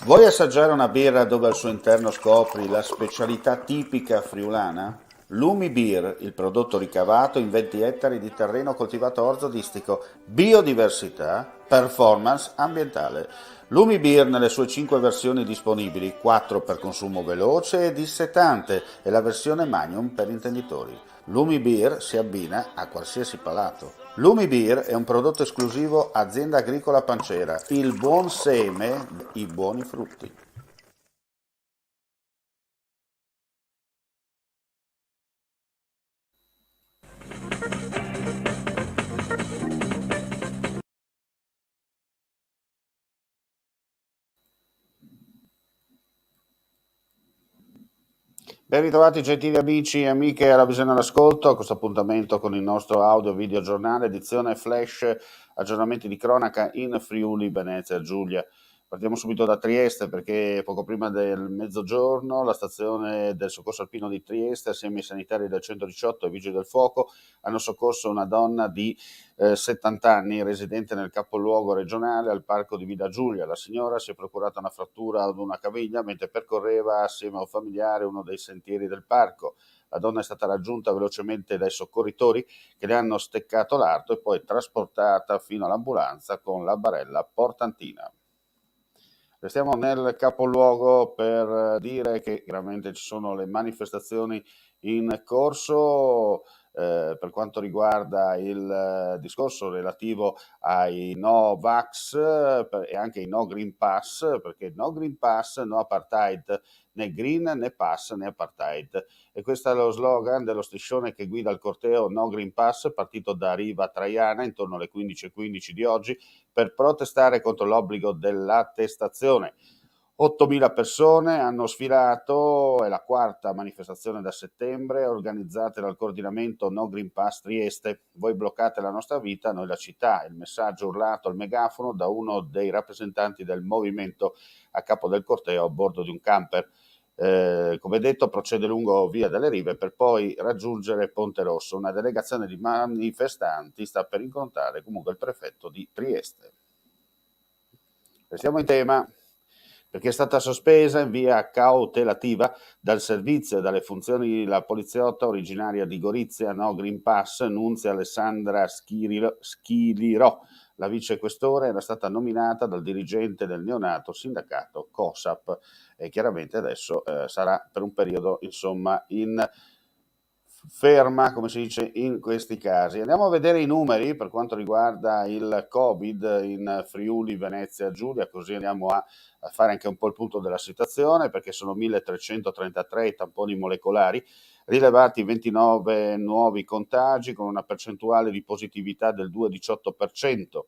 Vuoi assaggiare una birra dove al suo interno scopri la specialità tipica friulana? Lumi Beer, il prodotto ricavato in 20 ettari di terreno coltivato orzodistico, biodiversità, performance ambientale. Lumi Beer nelle sue 5 versioni disponibili, 4 per consumo veloce e dissetante e la versione Magnum per intenditori. Lumi Beer si abbina a qualsiasi palato. Lumi Beer è un prodotto esclusivo Azienda Agricola Pancera, il buon seme, i buoni frutti. Ben ritrovati gentili amici e amiche alla visione all'ascolto, a questo appuntamento con il nostro audio video giornale, edizione flash, aggiornamenti di cronaca in Friuli, Venezia, Giulia. Partiamo subito da Trieste perché poco prima del mezzogiorno la stazione del soccorso alpino di Trieste assieme ai sanitari del 118 e vigili del fuoco hanno soccorso una donna di 70 anni residente nel capoluogo regionale al parco di Villa Giulia. La signora si è procurata una frattura ad una caviglia mentre percorreva assieme a un familiare uno dei sentieri del parco. La donna è stata raggiunta velocemente dai soccorritori che le hanno steccato l'arto e poi trasportata fino all'ambulanza con la barella portantina. Restiamo nel capoluogo per dire che chiaramente ci sono le manifestazioni in corso per quanto riguarda il discorso relativo ai no vax e anche ai no Green Pass, perché no Green Pass, no apartheid, né Green né Pass né apartheid. E questo è lo slogan dello striscione che guida il corteo No Green Pass, partito da Riva Traiana intorno alle 15:15 di oggi, per protestare contro l'obbligo dell'attestazione. 8.000 persone hanno sfilato, è la quarta manifestazione da settembre, organizzata dal coordinamento No Green Pass Trieste. Voi bloccate la nostra vita, noi la città. Il messaggio urlato al megafono da uno dei rappresentanti del movimento a capo del corteo a bordo di un camper. Come detto, procede lungo Via delle Rive per poi raggiungere Ponte Rosso. Una delegazione di manifestanti sta per incontrare comunque il prefetto di Trieste. Restiamo in tema perché è stata sospesa in via cautelativa dal servizio e dalle funzioni la poliziotta originaria di Gorizia, no Green Pass, Nunzia Alessandra Schilirò. La vicequestore era stata nominata dal dirigente del neonato sindacato COSAP e chiaramente adesso sarà per un periodo insomma in ferma, come si dice in questi casi. Andiamo a vedere i numeri per quanto riguarda il Covid in Friuli, Venezia, Giulia, così andiamo a fare anche un po' il punto della situazione, perché sono 1333 i tamponi molecolari, rilevati 29 nuovi contagi con una percentuale di positività del 2,18%.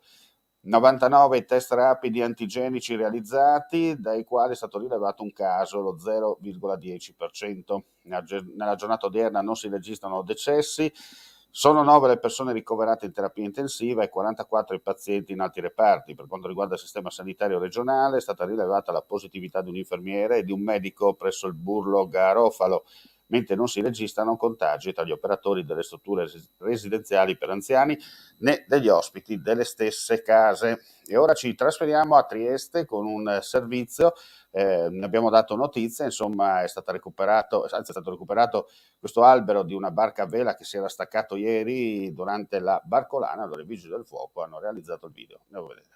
99 i test rapidi antigenici realizzati, dai quali è stato rilevato un caso, lo 0,10%. Nella giornata odierna non si registrano decessi, sono 9 le persone ricoverate in terapia intensiva e 44 i pazienti in altri reparti. Per quanto riguarda il sistema sanitario regionale è stata rilevata la positività di un infermiere e di un medico presso il Burlo Garofalo, mentre non si registrano contagi tra gli operatori delle strutture residenziali per anziani né degli ospiti delle stesse case. E ora ci trasferiamo a Trieste con un servizio, ne abbiamo dato notizia, insomma è stato recuperato questo albero di una barca a vela che si era staccato ieri durante la barcolana, allora i vigili del fuoco hanno realizzato il video, andiamo a vedere.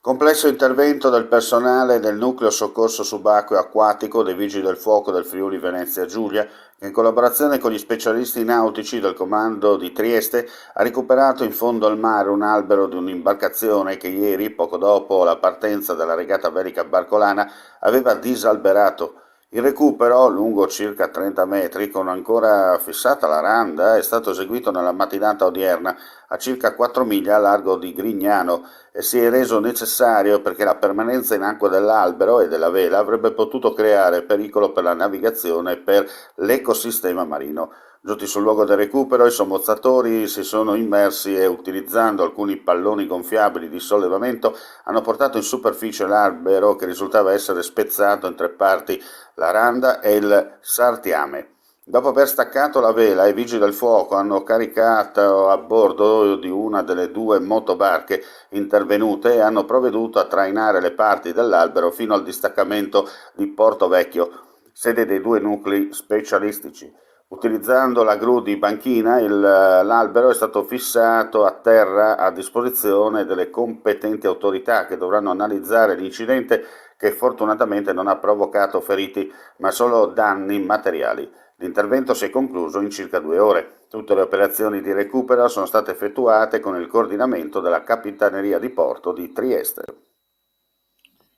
Complesso intervento del personale del nucleo soccorso subacqueo acquatico dei Vigili del Fuoco del Friuli Venezia Giulia, che in collaborazione con gli specialisti nautici del comando di Trieste ha recuperato in fondo al mare un albero di un'imbarcazione che ieri, poco dopo la partenza della regata velica barcolana, aveva disalberato. Il recupero, lungo circa 30 metri, con ancora fissata la randa, è stato eseguito nella mattinata odierna a circa 4 miglia a largo di Grignano e si è reso necessario perché la permanenza in acqua dell'albero e della vela avrebbe potuto creare pericolo per la navigazione e per l'ecosistema marino. Giunti sul luogo del recupero, i sommozzatori si sono immersi e, utilizzando alcuni palloni gonfiabili di sollevamento, hanno portato in superficie l'albero che risultava essere spezzato in tre parti, la randa e il sartiame. Dopo aver staccato la vela, i vigili del fuoco hanno caricato a bordo di una delle due motobarche intervenute e hanno provveduto a trainare le parti dell'albero fino al distaccamento di Porto Vecchio, sede dei due nuclei specialistici. Utilizzando la gru di banchina, l'albero è stato fissato a terra a disposizione delle competenti autorità che dovranno analizzare l'incidente, che fortunatamente non ha provocato feriti ma solo danni materiali. L'intervento si è concluso in circa 2 ore. Tutte le operazioni di recupero sono state effettuate con il coordinamento della Capitaneria di Porto di Trieste.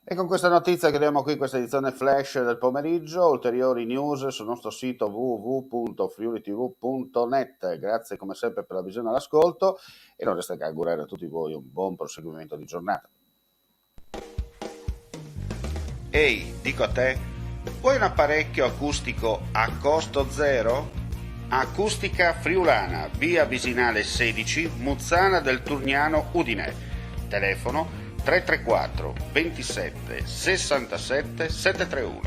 E con questa notizia chiudiamo qui questa edizione flash del pomeriggio. Ulteriori news sul nostro sito www.friulitv.net. Grazie come sempre per la visione e l'ascolto e non resta che augurare a tutti voi un buon proseguimento di giornata. Ehi, dico a te, vuoi un apparecchio acustico a costo zero? Acustica Friulana, via Visinale 16, Muzzana del Turniano, Udine. Telefono 334 27 67 731.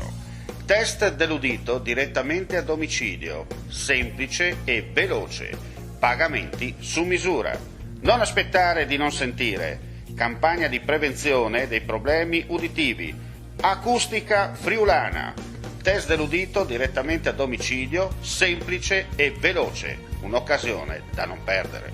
Test dell'udito direttamente a domicilio, semplice e veloce. Pagamenti su misura. Non aspettare di non sentire. Campagna di prevenzione dei problemi uditivi. Acustica Friulana. Test dell'udito direttamente a domicilio, semplice e veloce. Un'occasione da non perdere.